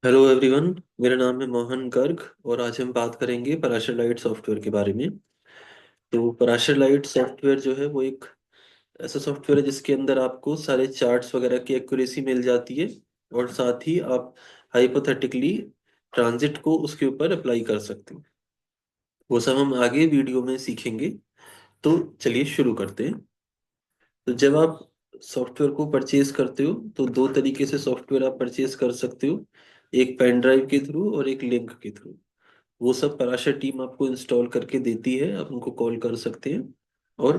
Hello everyone. मेरा नाम है मोहन गर्ग और आज हम बात करेंगे पराशर लाइट सॉफ्टवेयर के बारे में। तो पराशर लाइट सॉफ्टवेयर जो है वो एक ऐसा सॉफ्टवेयर है जिसके अंदर आपको सारे चार्ट्स वगैरह की एक्यूरेसी मिल जाती है और साथ ही आप हाइपोथेटिकली ट्रांजिट को उसके ऊपर अप्लाई कर सकते हैं। वो सब हम आगे वीडियो में सीखेंगे। तो चलिए शुरू करते हैं। तो जब आप सॉफ्टवेयर को परचेज करते हो तो दो तरीके से सॉफ्टवेयर आप परचेज कर सकते हो, एक पेन ड्राइव के थ्रू और एक लिंक के थ्रू। वो सब पराशर टीम आपको इंस्टॉल करके देती है, आप उनको कॉल कर सकते हैं और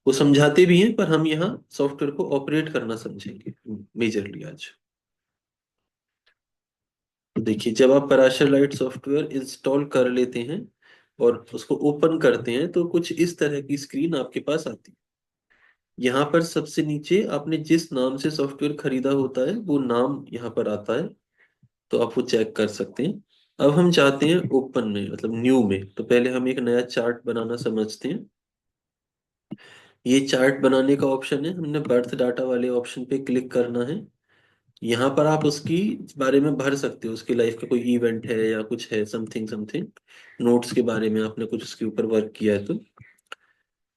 वो समझाते भी हैं, पर हम यहाँ सॉफ्टवेयर को ऑपरेट करना समझेंगे मेजरली आज। तो देखिए, जब आप पराशर लाइट सॉफ्टवेयर इंस्टॉल कर लेते हैं और उसको ओपन करते हैं तो कुछ इस तरह की स्क्रीन आपके पास आती है। यहाँ पर सबसे नीचे आपने जिस नाम से सॉफ्टवेयर खरीदा होता है वो नाम यहाँ पर आता है, तो आप वो चेक कर सकते हैं। अब हम चाहते हैं ओपन में, मतलब न्यू में, तो पहले हम एक नया चार्ट बनाना समझते हैं। ये चार्ट बनाने का ऑप्शन है, हमने बर्थ डाटा वाले ऑप्शन पे क्लिक करना है। यहाँ पर आप उसकी बारे में भर सकते हो, उसकी लाइफ का कोई इवेंट है या कुछ है, समथिंग समथिंग नोट्स के बारे में आपने कुछ उसके ऊपर वर्क किया है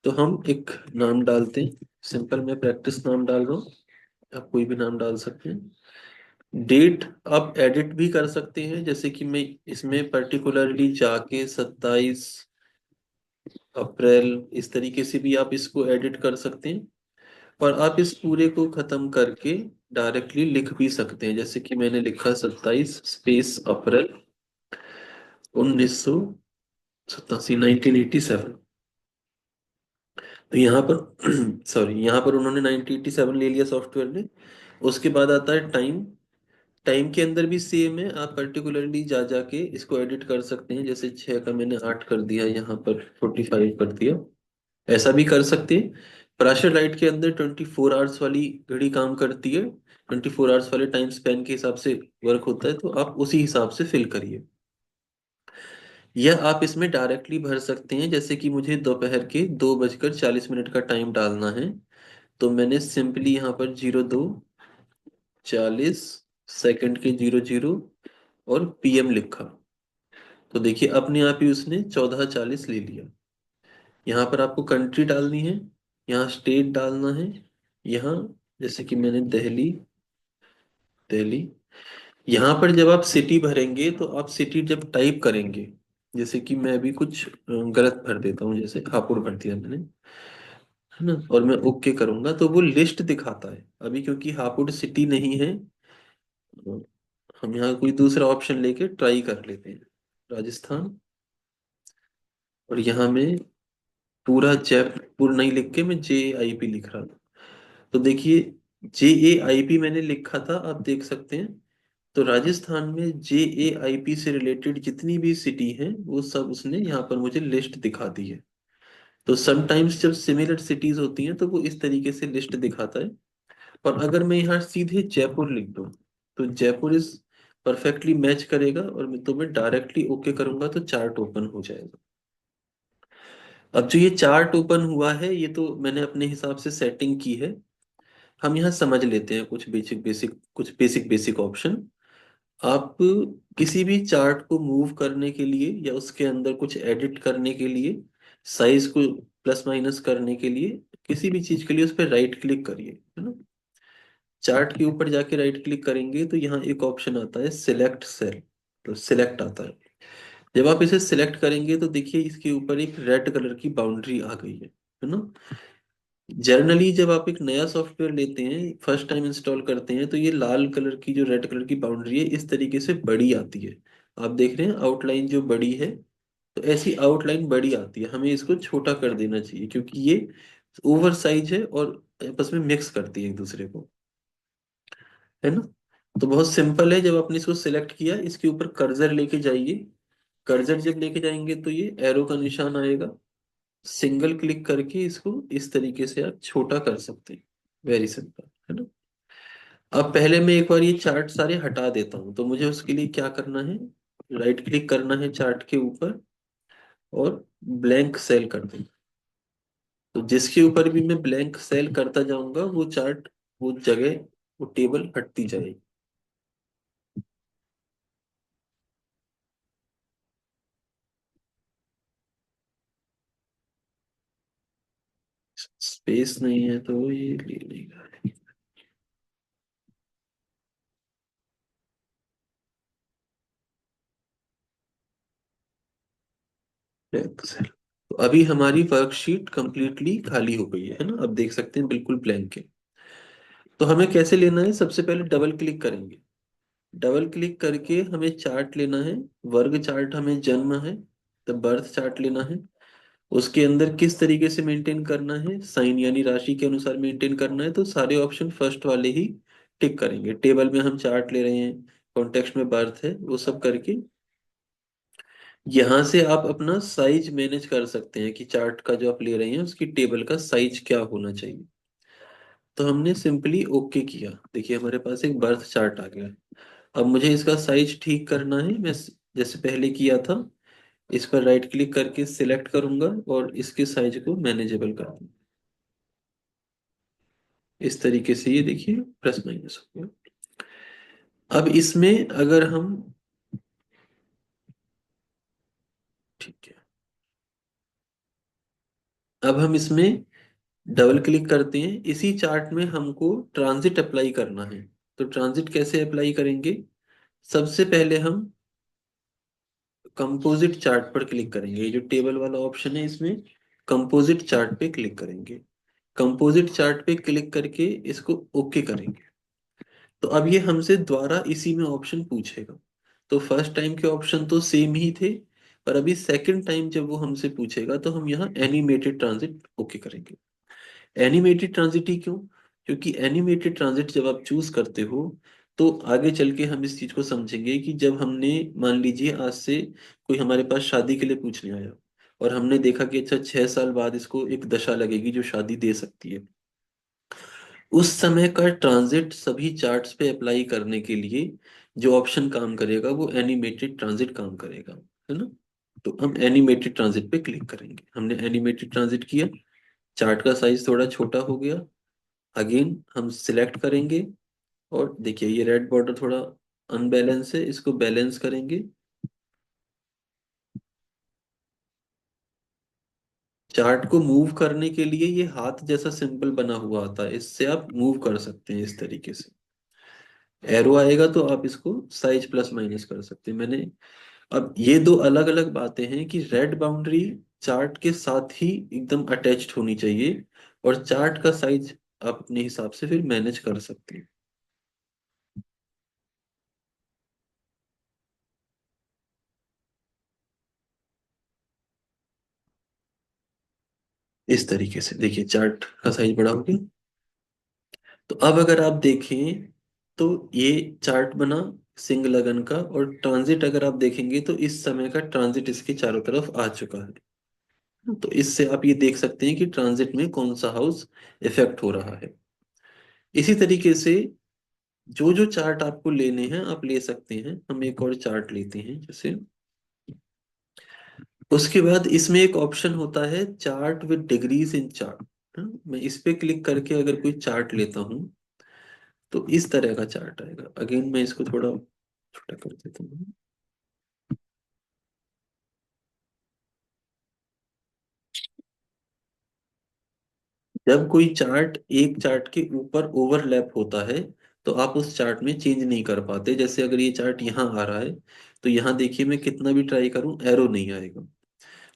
तो हम एक नाम डालते हैं। सिंपल मैं प्रैक्टिस नाम डाल रहा हूँ, आप कोई भी नाम डाल सकते हैं। डेट आप एडिट भी कर सकते हैं, जैसे कि मैं इसमें पर्टिकुलरली जाके 27 अप्रैल इस तरीके से भी आप इसको एडिट कर सकते हैं। और आप इस पूरे को खत्म करके डायरेक्टली लिख भी सकते हैं, जैसे कि मैंने लिखा 27 स्पेस अप्रैल 1987, 1987। तो यहाँ पर सॉरी, यहाँ पर उन्होंने 1987 ले लिया सॉफ्टवेयर ने। उसके बाद आता है टाइम। टाइम के अंदर भी सेम है, आप पर्टिकुलरली जा जाके इसको एडिट कर सकते हैं, जैसे 6 का मैंने 8 कर दिया, यहाँ पर 45 कर दिया। ऐसा भी कर सकते हैं। प्राशर लाइट के अंदर 24 आवर्स वाली घड़ी काम करती है, 24 आवर्स वाले टाइम स्पैन के हिसाब से वर्क होता है, तो आप उसी हिसाब से फिल करिए। यह आप इसमें डायरेक्टली भर सकते हैं, जैसे कि मुझे दोपहर के 2:40 का टाइम डालना है, तो मैंने सिंपली यहाँ पर 02:40 के 00 और PM लिखा। तो देखिए अपने आप ही उसने 14:40 ले लिया। यहाँ पर आपको कंट्री डालनी है, यहाँ स्टेट डालना है। यहाँ जैसे कि मैंने दिल्ली, दिल्ली। यहाँ पर जब आप सिटी भरेंगे तो आप सिटी जब टाइप करेंगे, जैसे कि मैं अभी कुछ गलत भर देता हूँ, जैसे हापुड़ भर दिया मैंने, है ना, और मैं ओके करूंगा तो वो लिस्ट दिखाता है। अभी क्योंकि हापुड़ सिटी नहीं है, हम यहाँ कोई दूसरा ऑप्शन लेके ट्राई कर लेते हैं, राजस्थान। और यहाँ मैं पूरा जयपुर नहीं लिख के मैं JAIP लिख रहा था। तो देखिए, JAIP मैंने लिखा था, आप देख सकते हैं। तो राजस्थान में JAIP से रिलेटेड जितनी भी सिटी हैं वो सब उसने यहाँ पर मुझे लिस्ट दिखा दी है। तो समटाइम्स जब सिमिलर सिटीज होती हैं तो वो इस तरीके से लिस्ट दिखाता है। और अगर मैं यहाँ सीधे जयपुर लिख दूँ तो जयपुर इस परफेक्टली मैच करेगा, और तो मैं डायरेक्टली ओके करूंगा तो चार्ट ओपन हो जाएगा। अब जो ये चार्ट ओपन हुआ है ये तो मैंने अपने हिसाब से सेटिंग की है। हम यहाँ समझ लेते हैं कुछ बेसिक ऑप्शन। आप किसी भी चार्ट को मूव करने के लिए या उसके अंदर कुछ एडिट करने के लिए, साइज को प्लस माइनस करने के लिए, किसी भी चीज के लिए उस पर राइट क्लिक करिए, है ना। चार्ट के ऊपर जाके राइट क्लिक करेंगे तो यहाँ एक ऑप्शन आता है सिलेक्ट सेल, तो सिलेक्ट आता है। जब आप इसे सिलेक्ट करेंगे तो देखिए इसके ऊपर एक रेड कलर की बाउंड्री आ गई है ना। जनरली जब आप एक नया सॉफ्टवेयर लेते हैं, फर्स्ट टाइम इंस्टॉल करते हैं, तो ये लाल कलर की जो रेड कलर की बाउंड्री है इस तरीके से बड़ी आती है। आप देख रहे हैं आउटलाइन जो बड़ी है, तो ऐसी आउटलाइन बड़ी आती है, हमें इसको छोटा कर देना चाहिए क्योंकि ये ओवर साइज है और आपस में मिक्स करती है एक दूसरे को, है ना। तो बहुत सिंपल है, जब आपने इसको सिलेक्ट किया इसके ऊपर कर्सर लेके जाइए। कर्सर जब लेके जाएंगे तो ये एरो का निशान आएगा, सिंगल क्लिक करके इसको इस तरीके से आप छोटा कर सकते हैं। वेरी सिंपल, है ना। अब पहले मैं एक बार ये चार्ट सारे हटा देता हूँ, तो मुझे उसके लिए क्या करना है, राइट क्लिक करना है चार्ट के ऊपर और ब्लैंक सेल कर देना। तो जिसके ऊपर भी मैं ब्लैंक सेल करता जाऊंगा वो चार्ट, वो जगह, वो टेबल हटती जाएगी। स्पेस नहीं है तो ये ले लेगा। एक्सेल। तो अभी हमारी वर्कशीट कंप्लीटली खाली हो गई है ना, अब देख सकते हैं बिल्कुल ब्लैंक है। तो हमें कैसे लेना है, सबसे पहले डबल क्लिक करेंगे। डबल क्लिक करके हमें चार्ट लेना है। वर्ग चार्ट हमें जन्म है, तो बर्थ चार्ट लेना है। उसके अंदर किस तरीके से मेंटेन करना है, साइन यानी राशि के अनुसार मेंटेन करना है, तो सारे ऑप्शन फर्स्ट वाले ही टिक करेंगे। टेबल में हम चार्ट ले रहे हैं, कॉन्टेक्स्ट में बर्थ है, वो सब करके यहाँ से आप अपना साइज मैनेज कर सकते हैं कि चार्ट का जो आप ले रहे हैं उसकी टेबल का साइज क्या होना चाहिए। तो हमने सिंपली ओके किया, देखिए हमारे पास एक बर्थ चार्ट आ गया। अब मुझे इसका साइज ठीक करना है, मैं जैसे पहले किया था, इस पर राइट क्लिक करके सिलेक्ट करूंगा और इसके साइज को मैनेजेबल कर दूंगा। इस तरीके से ये देखिए प्लस माइनस हो गया। अब इसमें अगर हम, ठीक है, अब हम इसमें डबल क्लिक करते हैं। इसी चार्ट में हमको ट्रांजिट अप्लाई करना है। तो ट्रांजिट कैसे अप्लाई करेंगे, सबसे पहले हम कंपोजिट चार्ट पर क्लिक करेंगे। ये जो टेबल वाला ऑप्शन है इसमें कंपोजिट चार्ट पे क्लिक करेंगे। कंपोजिट चार्ट पे क्लिक करके इसको ओके करेंगे। तो अब ये हमसे दोबारा इसी में ऑप्शन पूछेगा। तो फर्स्ट टाइम के ऑप्शन तो सेम ही थे, पर अभी सेकंड टाइम जब वो हमसे पूछेगा तो हम यहाँ एनिमेटेड ट्रांजिट ओके करेंगे। एनिमेटेड ट्रांजिट ही क्यों, क्योंकि एनिमेटेड ट्रांजिट जब आप चूज करते हो तो आगे चल के हम इस चीज को समझेंगे कि जब हमने, मान लीजिए आज से कोई हमारे पास शादी के लिए पूछने आया और हमने देखा कि अच्छा 6 साल बाद इसको एक दशा लगेगी जो शादी दे सकती है, उस समय का ट्रांजिट सभी चार्ट्स पे अप्लाई करने के लिए जो ऑप्शन काम करेगा वो एनिमेटेड ट्रांजिट काम करेगा, है ना। तो हम एनिमेटेड ट्रांजिट पे क्लिक करेंगे। हमने एनिमेटेड ट्रांजिट किया, चार्ट का साइज थोड़ा छोटा हो गया। अगेन हम सिलेक्ट करेंगे और देखिए ये रेड बॉर्डर थोड़ा अनबैलेंस है, इसको बैलेंस करेंगे। चार्ट को मूव करने के लिए ये हाथ जैसा सिंबल बना हुआ आता है, इससे आप मूव कर सकते हैं इस तरीके से। एरो आएगा तो आप इसको साइज प्लस माइनस कर सकते हैं। मैंने, अब ये दो अलग अलग बातें हैं कि रेड बाउंड्री चार्ट के साथ ही एकदम अटैच्ड होनी चाहिए और चार्ट का साइज आप अपने हिसाब से फिर मैनेज कर सकते हैं। इस तरीके से देखिए चार्ट का साइज बड़ा हो गया। तो अब अगर आप देखें तो ये चार्ट बना सिंह लगन का, और ट्रांजिट अगर आप देखेंगे तो इस समय का ट्रांजिट इसके चारों तरफ आ चुका है। तो इससे आप ये देख सकते हैं कि ट्रांजिट में कौन सा हाउस इफेक्ट हो रहा है। इसी तरीके से जो जो चार्ट आपको लेने हैं आप ले सकते हैं। हम एक और चार्ट लेते हैं जैसे, उसके बाद इसमें एक ऑप्शन होता है chart with degrees in chart. मैं इस पे क्लिक करके अगर कोई चार्ट लेता हूँ तो इस तरह का चार्ट आएगा। अगेन मैं इसको थोड़ा छोटा कर देता हूँ। जब कोई चार्ट एक चार्ट के ऊपर ओवरलैप होता है तो आप उस चार्ट में चेंज नहीं कर पाते। जैसे अगर ये चार्ट यहाँ आ रहा है तो यहाँ देखिए मैं कितना भी ट्राई करूं एरो नहीं आएगा।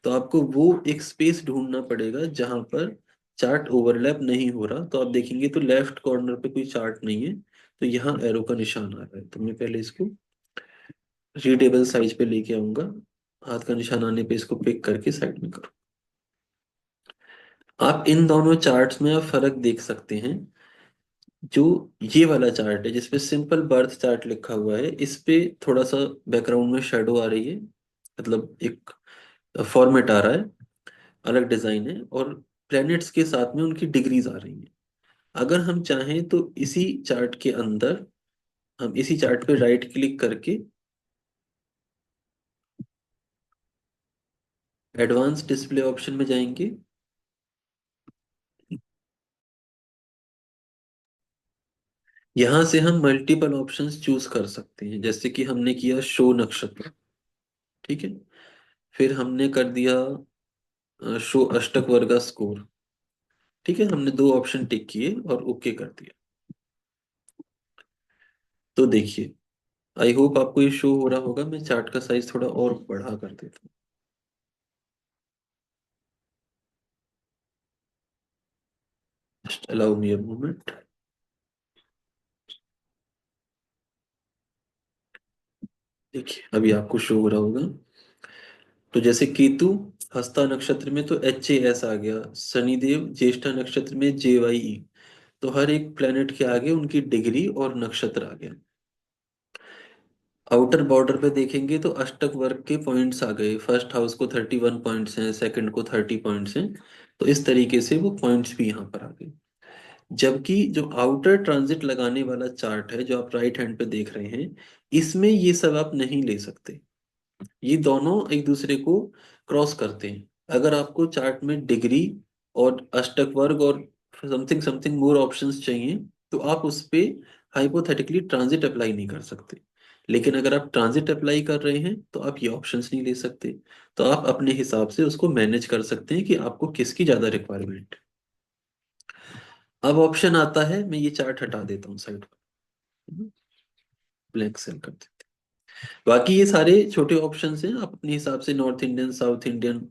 तो आपको वो एक स्पेस ढूंढना पड़ेगा जहां पर चार्ट ओवरलैप नहीं हो रहा। तो आप देखेंगे तो लेफ्ट कॉर्नर पे कोई चार्ट नहीं है, तो यहाँ एरो का निशान आ रहा है। तो मैं पहले इसको रीडेबल साइज पे लेके आऊंगा। हाथ का निशान आने पे इसको पिक करके साइड में करो। आप इन दोनों चार्ट्स में आप फर्क देख सकते हैं। जो ये वाला चार्ट है जिसपे सिंपल बर्थ चार्ट लिखा हुआ है, इस पे थोड़ा सा बैकग्राउंड में शेडो आ रही है, मतलब एक फॉर्मेट आ रहा है, अलग डिजाइन है, और प्लैनेट्स के साथ में उनकी डिग्रीज आ रही हैं। अगर हम चाहें तो इसी चार्ट के अंदर हम इसी चार्ट पे राइट क्लिक करके एडवांस डिस्प्ले ऑप्शन में जाएंगे। यहां से हम मल्टीपल ऑप्शंस चूज कर सकते हैं, जैसे कि हमने किया शो नक्षत्र, ठीक है। फिर हमने कर दिया शो अष्टक वर्गा स्कोर, ठीक है, हमने दो ऑप्शन टिक किए और ओके कर दिया। तो देखिए, आई होप आपको ये शो हो रहा होगा। मैं चार्ट का साइज थोड़ा और बढ़ा कर देता हूँ। Just allow me a moment. देखिए अभी आपको शो हो रहा होगा। तो जैसे केतु हस्ता नक्षत्र में तो HAS आ गया, शनिदेव ज्येष्ठा नक्षत्र में JYE। तो हर एक प्लेनेट के आगे उनकी डिग्री और नक्षत्र आ गया। आउटर बॉर्डर पे देखेंगे तो अष्टक वर्ग के पॉइंट्स आ गए। फर्स्ट हाउस को 31 पॉइंट्स हैं, सेकंड को 30 पॉइंट्स हैं। तो इस तरीके से वो पॉइंट्स भी यहाँ पर आ गए। जबकि जो आउटर ट्रांजिट लगाने वाला चार्ट है जो आप राइट हैंड पे देख रहे हैं, इसमें ये सब आप नहीं ले सकते। ये दोनों एक दूसरे को क्रॉस करते हैं। अगर आपको चार्ट में डिग्री और अष्टक वर्ग और समथिंग समथिंग मोर ऑप्शंस चाहिए, तो आप उस पे हाइपोथेटिकली ट्रांजिट अप्लाई नहीं कर सकते। लेकिन अगर आप ट्रांजिट अप्लाई कर रहे हैं तो आप ये ऑप्शंस नहीं ले सकते। तो आप अपने हिसाब से उसको मैनेज कर सकते हैं कि आपको किसकी ज्यादा रिक्वायरमेंट। अब ऑप्शन आता है, मैं ये चार्ट हटा देता हूँ साइड पर, ब्लैंक सेल कर देते हैं। बाकी ये सारे छोटे ऑप्शंस हैं, आप अपने हिसाब से नॉर्थ इंडियन, साउथ इंडियन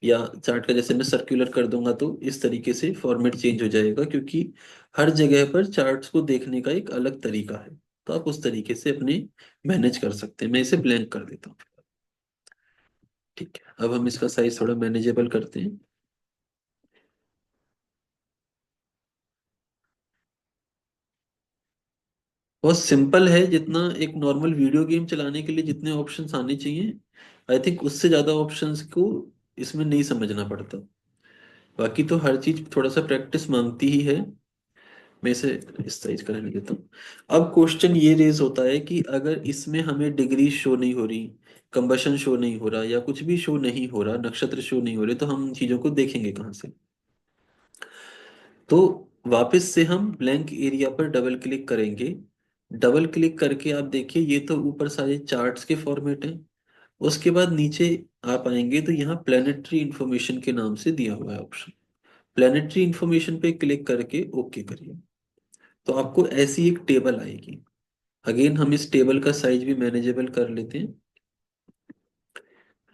या चार्ट का जैसे मैं सर्कुलर कर दूंगा तो इस तरीके से फॉर्मेट चेंज हो जाएगा, क्योंकि हर जगह पर चार्ट्स को देखने का एक अलग तरीका है। तो आप उस तरीके से अपने मैनेज कर सकते हैं। मैं इसे ब्लैंक कर देता हूँ। ठीक है, अब हम इसका साइज थोड़ा मैनेजेबल करते हैं। बहुत सिंपल है, जितना एक नॉर्मल वीडियो गेम चलाने के लिए जितने ऑप्शंस आने चाहिए, आई थिंक उससे ज्यादा ऑप्शंस को इसमें नहीं समझना पड़ता। बाकी तो हर चीज थोड़ा सा प्रैक्टिस मांगती ही है। मैं इसे इस साइज का रहने देता हूँ। अब क्वेश्चन ये रेज होता है कि अगर इसमें हमें डिग्री शो नहीं हो रही, कंबशन शो नहीं हो रहा, या कुछ भी शो नहीं हो रहा, नक्षत्र शो नहीं हो रहे, तो हम उन चीजों को देखेंगे कहाँ से। तो वापस से हम ब्लैंक एरिया पर डबल क्लिक करेंगे। डबल क्लिक करके आप देखिए, ये तो ऊपर सारे चार्ट्स के फॉर्मेट हैं। उसके बाद नीचे आप आएंगे तो यहाँ प्लेनेटरी इंफॉर्मेशन के नाम से दिया हुआ है ऑप्शन। प्लेनेटरी इंफॉर्मेशन पे क्लिक करके ओके करिए। तो आपको ऐसी एक टेबल आएगी। अगेन हम इस टेबल का साइज भी मैनेजेबल कर लेते हैं।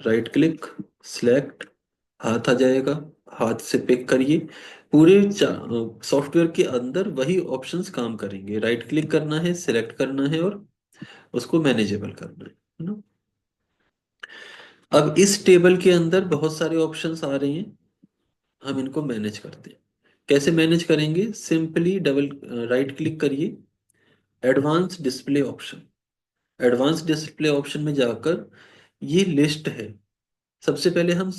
राइट क्लिक, सिलेक्ट, हाथ आ जाएगा, हाथ से पिक करिए। पूरे सॉफ्टवेयर के अंदर वही ऑप्शंस काम करेंगे। राइट क्लिक करना है, सिलेक्ट करना है और उसको मैनेजेबल करना है ना। अब इस टेबल के अंदर बहुत सारे ऑप्शंस आ रहे हैं, हम इनको मैनेज करते हैं। कैसे मैनेज करेंगे? सिंपली डबल राइट क्लिक करिए, advance display option. Advance display option में जाकर ये लिस्ट है। सबसे पहले हम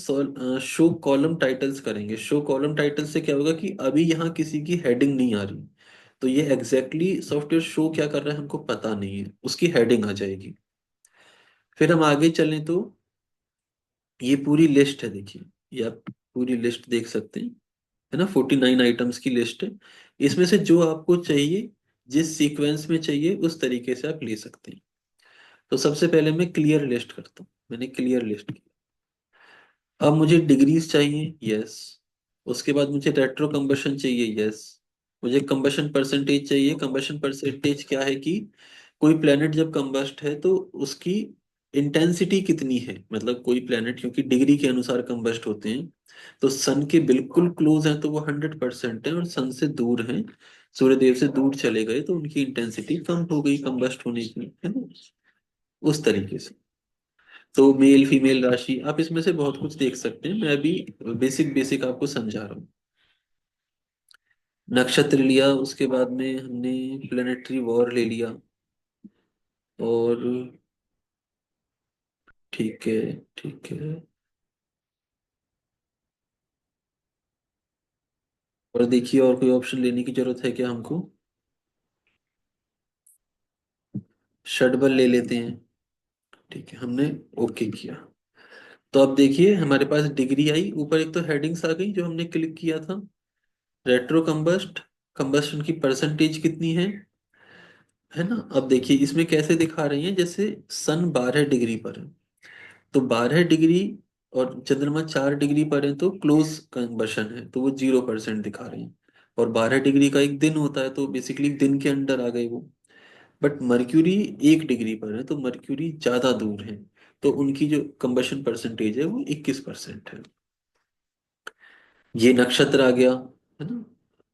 शो कॉलम टाइटल्स करेंगे। शो कॉलम टाइटल से क्या होगा कि अभी यहाँ किसी की हेडिंग नहीं आ रही, तो ये एग्जैक्टली सॉफ्टवेयर शो क्या कर रहा है हमको पता नहीं है, उसकी हेडिंग आ जाएगी। फिर हम आगे चलें तो ये पूरी लिस्ट है, देखिए। ये आप पूरी लिस्ट देख सकते हैं, है ना। 49 आइटम्स की लिस्ट है। इसमें से जो आपको चाहिए, जिस सीक्वेंस में चाहिए, उस तरीके से आप ले सकते हैं। तो सबसे पहले मैं क्लियर लिस्ट करता हूँ। मैंने क्लियर लिस्ट की। अब मुझे डिग्रीज चाहिए, यस। उसके बाद मुझे रेट्रो कंबशन चाहिए, यस। मुझे कंबशन परसेंटेज चाहिए। कंबशन परसेंटेज क्या है कि कोई प्लेनेट जब कंबस्ट है तो उसकी इंटेंसिटी कितनी है। मतलब कोई प्लेनेट क्योंकि डिग्री के अनुसार कंबस्ट होते हैं, तो सन के बिल्कुल क्लोज हैं तो वो 100% है, और सन से दूर हैं, सूर्यदेव से दूर चले गए तो उनकी इंटेंसिटी कम हो गई कंबस्ट होने की, है ना। उस तरीके से। तो मेल फीमेल राशि आप इसमें से बहुत कुछ देख सकते हैं। मैं अभी बेसिक बेसिक आपको समझा रहा हूँ। नक्षत्र लिया, उसके बाद में हमने प्लेनेटरी वॉर ले लिया। और ठीक है, ठीक है। और देखिए, और कोई ऑप्शन लेने की जरूरत है क्या हमको? षटबल ले लेते हैं। ठीक है, हमने ओके किया। तो अब देखिए हमारे पास डिग्री आई, ऊपर एक तो हेडिंग्स आ गई जो हमने क्लिक किया था। रेट्रो कंबस्ट, कंबस्शन की परसेंटेज कितनी है ना। अब देखिए इसमें कैसे दिखा रही है, जैसे सन 12 डिग्री पर है, तो 12 डिग्री और चंद्रमा 4 डिग्री पर है तो क्लोज कंबशन है, तो वो 0% दिखा रहे हैं। और 12 डिग्री का एक दिन होता है तो बेसिकली दिन के अंडर आ गए वो। बट मर्क्यूरी 1 डिग्री पर है तो मर्क्यूरी ज्यादा दूर है, तो उनकी जो कंबशन परसेंटेज है वो 21% है। ये नक्षत्र आ गया, है ना,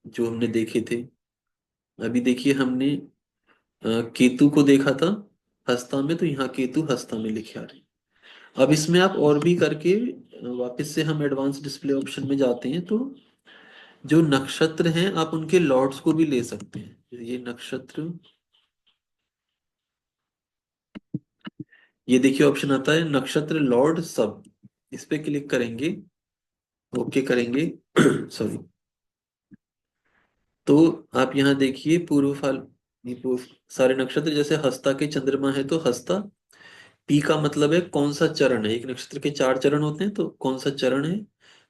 जो हमने देखे थे। अभी देखिए हमने केतु को देखा था हस्ता में, तो यहाँ केतु हस्ता में लिखे आ रहे हैं। अब इसमें आप और भी करके वापस से हम एडवांस डिस्प्ले ऑप्शन में जाते हैं, तो जो नक्षत्र हैं आप उनके लॉर्ड्स को भी ले सकते हैं। ये नक्षत्र, ये देखिए ऑप्शन आता है नक्षत्र लॉर्ड सब, इस पे क्लिक करेंगे, ओके करेंगे सॉरी। तो आप यहाँ देखिए पूर्व फल, ये सारे नक्षत्र, जैसे हस्ता के चंद्रमा है तो हस्ता, पी का मतलब है कौन सा चरण है, एक नक्षत्र के 4 चरण होते हैं तो कौन सा चरण है,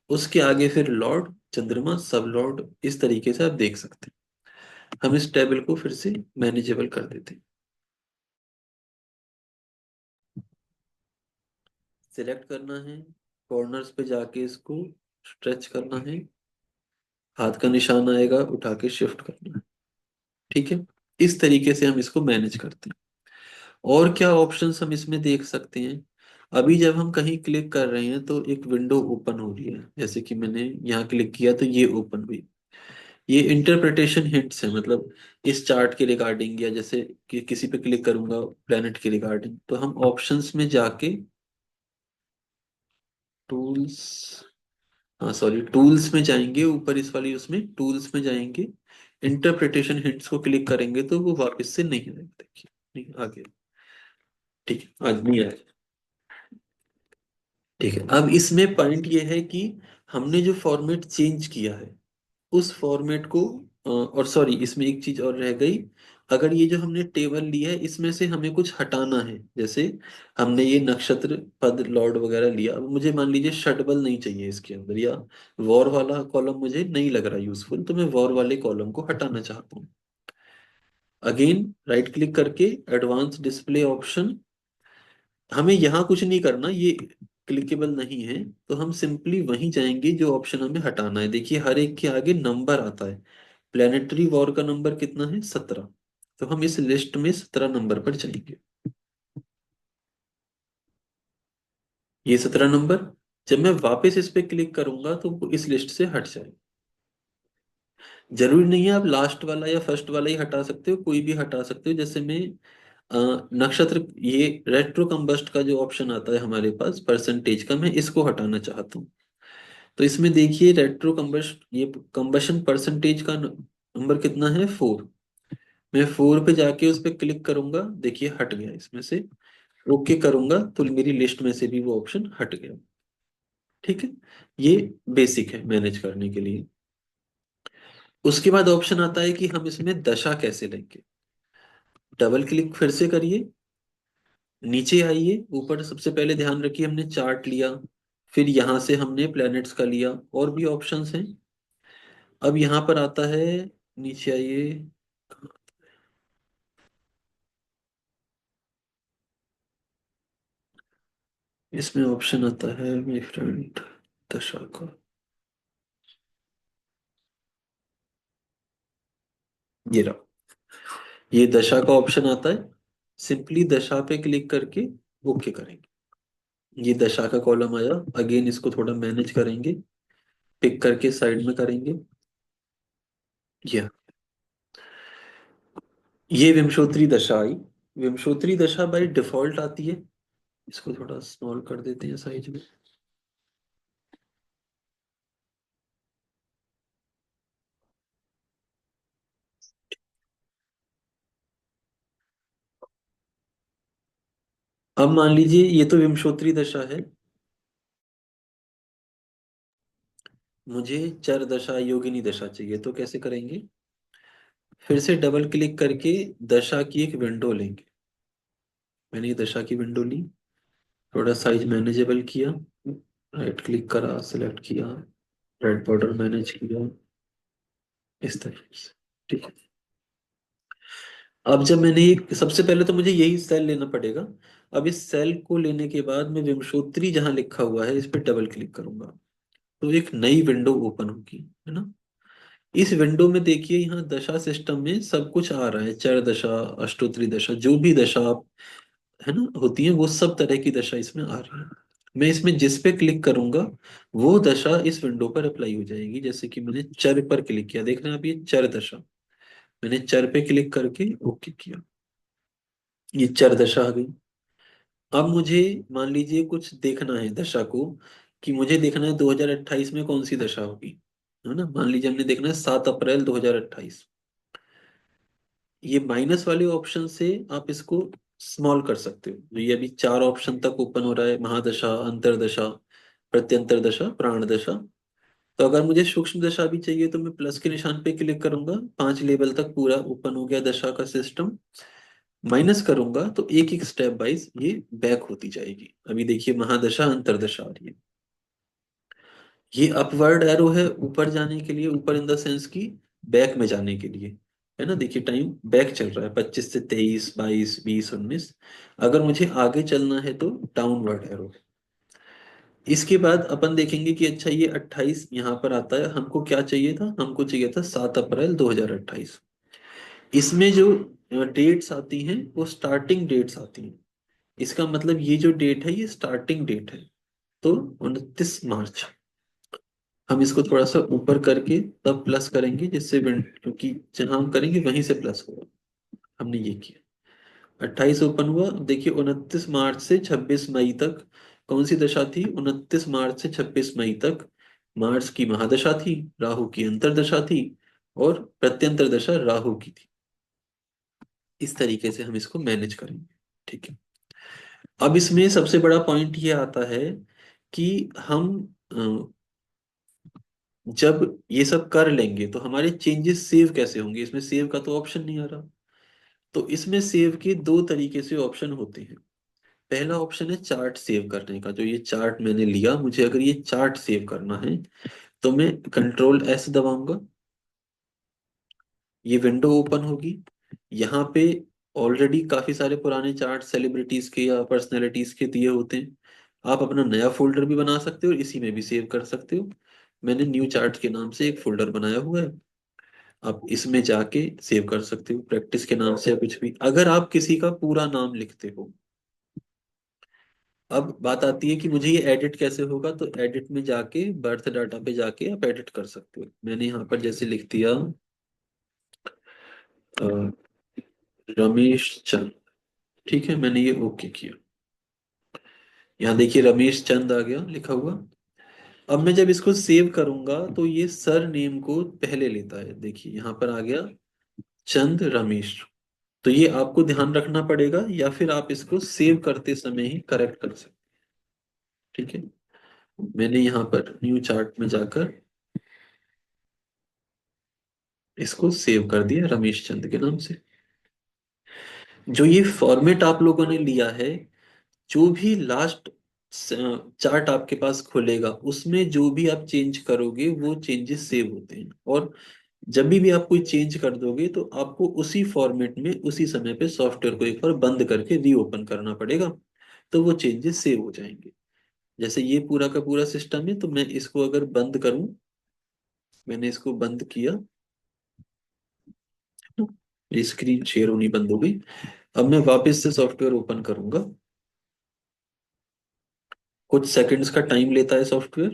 उसके आगे फिर लॉर्ड चंद्रमा सब लॉर्ड, इस तरीके से आप देख सकते हैं। हम इस टेबल को फिर से मैनेजेबल कर देते हैं। सिलेक्ट करना है, कॉर्नर्स पे जाके इसको स्ट्रेच करना है, हाथ का निशान आएगा उठा के शिफ्ट करना है। ठीक है, इस तरीके से हम इसको मैनेज करते हैं। और क्या ऑप्शंस हम इसमें देख सकते हैं। अभी जब हम कहीं क्लिक कर रहे हैं तो एक विंडो ओपन हो रही है, जैसे कि मैंने यहाँ क्लिक किया तो ये ओपन हुई। ये इंटरप्रिटेशन हिंट्स है, मतलब इस चार्ट के रिगार्डिंग, या जैसे कि किसी पे क्लिक करूंगा प्लेनेट के रिगार्डिंग, तो हम ऑप्शंस में जाके टूल्स, हाँ सॉरी टूल्स में जाएंगे, ऊपर इस वाली उसमें टूल्स में जाएंगे, इंटरप्रिटेशन हिंट्स को क्लिक करेंगे तो वो वापस से नहीं आएगा, देखिए नहीं आ गया। ठीक है, आज नहीं आएगा। ठीक है, अब इसमें पॉइंट ये है कि हमने जो फॉर्मेट चेंज किया है उस फॉर्मेट को और सॉरी इसमें एक चीज और रह गई। अगर ये जो हमने टेबल लिया है इसमें से हमें कुछ हटाना है, जैसे हमने ये नक्षत्र पद लॉर्ड वगैरह लिया, अब मुझे मान लीजिए षटबल नहीं चाहिए इसके अंदर, या वॉर वाला कॉलम मुझे नहीं लग रहा यूजफुल, तो मैं वॉर वाले कॉलम को हटाना चाहता हूँ। अगेन राइट क्लिक करके एडवांस डिस्प्ले ऑप्शन, हमें यहाँ कुछ नहीं करना, ये क्लिकेबल नहीं है, तो हम सिंपली वहीं जाएंगे जो ऑप्शन हमें हटाना है। देखिए हर एक के आगे नंबर आता है, प्लेनेटरी वॉर का नंबर कितना है, 17, तो हम इस लिस्ट में 17 नंबर पर जाएंगे। ये 17 नंबर, जब मैं वापस इस पे क्लिक करूंगा तो वो इस लिस्ट से हट जाएगा। जरूरी नहीं है आप लास्ट वाला या फर्स्ट वाला ही हटा सकते हो, कोई भी हटा सकते हो। जैसे मैं नक्षत्र, ये रेट्रो कंबस्ट का जो ऑप्शन आता है हमारे पास परसेंटेज का, मैं इसको हटाना चाहता हूँ। तो इसमें देखिए रेट्रो कंबस्ट, ये कंबशन परसेंटेज का नंबर कितना है, 4। मैं 4 पे जाके उस पर क्लिक करूंगा, देखिए हट गया इसमें से। ओके करूंगा तो मेरी लिस्ट में से भी वो ऑप्शन हट गया। ठीक है, ये बेसिक है मैनेज करने के लिए। उसके बाद ऑप्शन आता है कि हम इसमें दशा कैसे लेंगे। डबल क्लिक फिर से करिए, नीचे आइए, ऊपर सबसे पहले ध्यान रखिए हमने चार्ट लिया, फिर यहां से हमने प्लैनेट्स का लिया, और भी ऑप्शंस हैं। अब यहाँ पर आता है, नीचे आइए, इसमें ऑप्शन आता है मेरे फ्रेंड दशा का, ये रहा, ये दशा का ऑप्शन आता है। सिंपली दशा पे क्लिक करके ओके करेंगे, ये दशा का कॉलम आया। अगेन इसको थोड़ा मैनेज करेंगे, पिक करके साइड में करेंगे। ये विमशोत्री दशा आई। विमशोत्री दशा बाय डिफॉल्ट आती है, इसको थोड़ा स्मॉल कर देते हैं साइज में। अब मान लीजिए ये तो विमशोत्री दशा है, मुझे चर दशा योगिनी दशा चाहिए, तो कैसे करेंगे, फिर से डबल क्लिक करके दशा की एक विंडो लेंगे। मैंने ये दशा की विंडो ली, थोड़ा साइज मैनेजेबल किया, राइट क्लिक करा, सिलेक्ट किया, रेड बॉर्डर मैनेज किया, इस तरीके से। ठीक है, अब जब मैंने ये, सबसे पहले तो मुझे यही सेल लेना पड़ेगा। अब इस सेल को लेने के बाद मैं विमशोत्री जहां लिखा हुआ है इस पर डबल क्लिक करूंगा, तो एक नई विंडो ओपन होगी, है ना। इस विंडो में देखिए यहाँ दशा सिस्टम में सब कुछ आ रहा है, चर दशा, अष्टोत्तरी दशा, जो भी दशा आप, है ना, होती है, वो सब तरह की दशा इसमें आ रही है। मैं इसमें जिस पे क्लिक करूंगा वो दशा इस विंडो पर अप्लाई हो जाएगी। जैसे कि मैंने चर पर क्लिक किया, देख रहे हैं आप, ये चर दशा, मैंने चर पे क्लिक करके ओके किया, ये चर दशा आ गई। अब मुझे मान लीजिए कुछ देखना है दशा को, कि मुझे देखना है 2028 में कौन सी दशा होगी, है ना। मान लीजिए हमने देखना है 7 अप्रैल 2028। ये माइनस वाले ऑप्शन से आप इसको स्मॉल कर सकते हो। तो ये अभी 4 ऑप्शन तक ओपन हो रहा है, महादशा, अंतरदशा, प्रत्यंतर दशा, प्राण दशा। तो अगर मुझे सूक्ष्म दशा भी चाहिए तो मैं प्लस के निशान पे क्लिक करूंगा, 5 लेवल तक पूरा ओपन हो गया दशा का सिस्टम। माइनस करूंगा तो एक एक स्टेप वाइज ये बैक होती जाएगी। अभी देखिए महादशा, अंतरदशा आ रही है। ये अपवर्ड एरो है ऊपर जाने के लिए, ऊपर इन द सेंस की बैक में जाने के लिए, है ना। देखिए टाइम बैक चल रहा है, 25 से 23, 22, 20, 19। अगर मुझे आगे चलना है तो डाउनवर्ड एरो है। इसके बाद अपन देखेंगे कि अच्छा ये 28 यहाँ पर आता है, हमको क्या चाहिए था, हमको चाहिए था 7 अप्रैल 2028। इसमें जो डेट्स आती हैं वो स्टार्टिंग डेट्स आती हैं। इसका मतलब ये जो डेट है ये स्टार्टिंग डेट है। तो 29 मार्च। हम इसको थोड़ा सा ऊपर करके तब प्लस करेंगे, जिससे क्योंकि जहां हम करेंगे वहीं से प्लस होगा। हमने ये किया, 28 ओपन हुआ। अब देखिए 29 मार्च से 26 मई तक कौन सी दशा थी, 29 मार्च से 26 मई तक मार्स की महादशा थी, राहु की अंतरदशा थी, और प्रत्यंतर दशा राहु की थी। इस तरीके से हम इसको मैनेज करेंगे, ठीक है। अब इसमें सबसे बड़ा पॉइंट ये आता है कि हम जब ये सब कर लेंगे तो हमारे चेंजेस सेव कैसे होंगे। इसमें सेव का तो ऑप्शन नहीं आ रहा। तो इसमें सेव के दो तरीके से ऑप्शन होते हैं। पहला ऑप्शन है चार्ट सेव करने का। जो ये चार्ट मैंने लिया, मुझे अगर ये चार्ट सेव करना है तो मैं कंट्रोल S दबाऊंगा, ये विंडो ओपन होगी। यहाँ पे ऑलरेडी काफी सारे पुराने चार्ट सेलिब्रिटीज के या पर्सनैलिटीज के दिए होते हैं। आप अपना नया फोल्डर भी बना सकते हो और इसी में भी सेव कर सकते हो। मैंने न्यू चार्ट के नाम से एक फोल्डर बनाया हुआ है, आप इसमें जाके सेव कर सकते हो प्रैक्टिस के नाम से या कुछ भी, अगर आप किसी का पूरा नाम लिखते हो। अब बात आती है कि मुझे ये एडिट कैसे होगा, तो एडिट में जाके बर्थ डाटा पे जाके आप एडिट कर सकते हो। मैंने यहाँ पर जैसे लिख दिया अ, रमेश चंद, ठीक है, मैंने ये ओके किया। यहाँ देखिए रमेश चंद आ गया लिखा हुआ। अब मैं जब इसको सेव करूंगा तो ये सर नेम को पहले लेता है, देखिए यहाँ पर आ गया चंद रमेश। तो ये आपको ध्यान रखना पड़ेगा, या फिर आप इसको सेव करते समय ही करेक्ट कर सकते, ठीक है। मैंने यहाँ पर न्यू चार्ट में जाकर इसको सेव कर दिया रमेश चंद के नाम से। जो ये फॉर्मेट आप लोगों ने लिया है, जो भी लास्ट चार्ट आपके पास खुलेगा उसमें जो भी आप चेंज करोगे वो चेंजेस सेव होते हैं। और जब भी आप कोई चेंज कर दोगे तो आपको उसी फॉर्मेट में उसी समय पे सॉफ्टवेयर को एक बार बंद करके रीओपन करना पड़ेगा, तो वो चेंजेस सेव हो जाएंगे। जैसे ये पूरा का पूरा सिस्टम है, तो मैं इसको अगर बंद करूं, मैंने इसको बंद किया, ये स्क्रीन शेयर होनी बंद हो गई। अब मैं वापस से सॉफ्टवेयर ओपन करूंगा, कुछ सेकंड्स का टाइम लेता है सॉफ्टवेयर।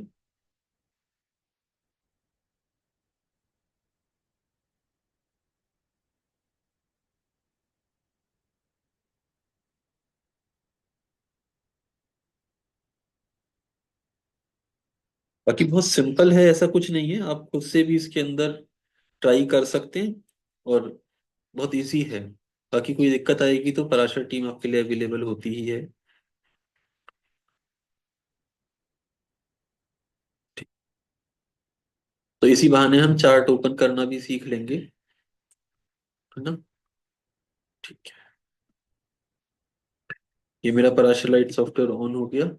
बाकी बहुत सिंपल है, ऐसा कुछ नहीं है, आप खुद से भी इसके अंदर ट्राई कर सकते हैं, और बहुत इजी है। बाकी कोई दिक्कत आएगी तो पराशर टीम आपके लिए अवेलेबल होती ही है। ठीक। तो इसी बहाने हम चार्ट ओपन करना भी सीख लेंगे, है ना। ठीक है, ये मेरा पराशर लाइट सॉफ्टवेयर ऑन हो गया।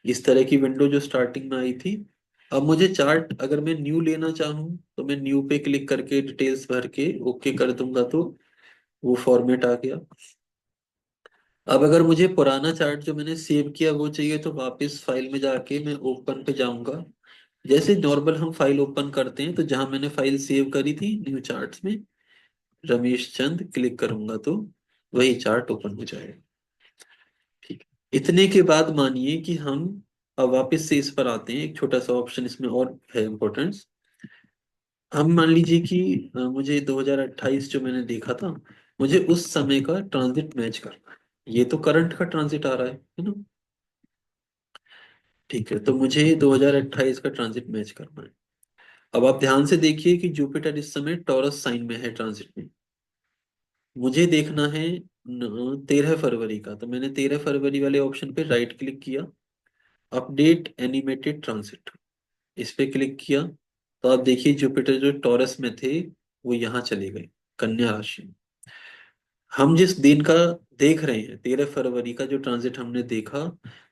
इस तरह की विंडो जो स्टार्टिंग में आई थी। अब मुझे चार्ट अगर मैं न्यू लेना चाहूँ तो मैं न्यू पे क्लिक करके डिटेल्स भर के ओके कर दूंगा, तो वो फॉर्मेट आ गया। अब अगर मुझे पुराना चार्ट जो मैंने सेव किया वो चाहिए, तो वापस फाइल में जाके मैं ओपन पे जाऊंगा। जैसे नॉर्मल हम फाइल ओपन करते हैं, तो जहां मैंने फाइल सेव करी थी न्यू चार्ट्स में, रमेश चंद क्लिक करूंगा तो वही चार्ट ओपन हो जाएगा। ठीक है, इतने के बाद मानिए कि हम अब वापस से इस पर आते हैं। एक छोटा सा ऑप्शन इसमें और है इम्पोर्टेंस। हम मान लीजिए कि मुझे 2028 जो मैंने देखा था, मुझे उस समय का ट्रांजिट मैच करना है। ये तो करंट का ट्रांजिट आ रहा है ना। ठीक है, तो मुझे 2028 का ट्रांजिट मैच करना है। अब आप ध्यान से देखिए कि जुपिटर इस समय टॉरस साइन में है ट्रांजिट में। मुझे देखना है 13 फरवरी का, तो मैंने 13 फरवरी वाले ऑप्शन पे राइट क्लिक किया, अपडेट एनिमेटेड ट्रांजिट, इस पे क्लिक किया। तो आप देखिए जुपिटर जो टॉरस में थे वो यहाँ चले गए, कन्या राशि में। हम जिस दिन का देख रहे हैं, 13 फरवरी का जो ट्रांजिट हमने देखा,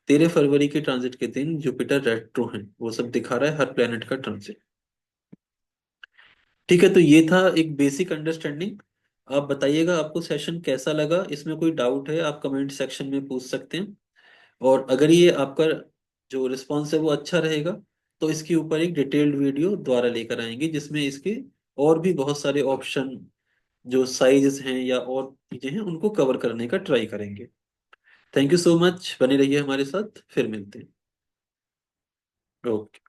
13 फरवरी के ट्रांजिट के दिन जुपिटर रेट्रो है, वो सब दिखा रहा है हर प्लेनेट का ट्रांजिट। ठीक है, तो ये था एक बेसिक अंडरस्टैंडिंग। आप बताइएगा आपको सेशन कैसा लगा, इसमें कोई डाउट है आप कमेंट सेक्शन में पूछ सकते हैं। और अगर ये आपका जो रिस्पॉन्स है वो अच्छा रहेगा, तो इसके ऊपर एक डिटेल्ड वीडियो दोबारा लेकर आएंगे, जिसमें इसके और भी बहुत सारे ऑप्शन, जो साइजेस हैं या और चीजें हैं, उनको कवर करने का ट्राई करेंगे। थैंक यू सो मच, बने रहिए हमारे साथ, फिर मिलते हैं। ओके।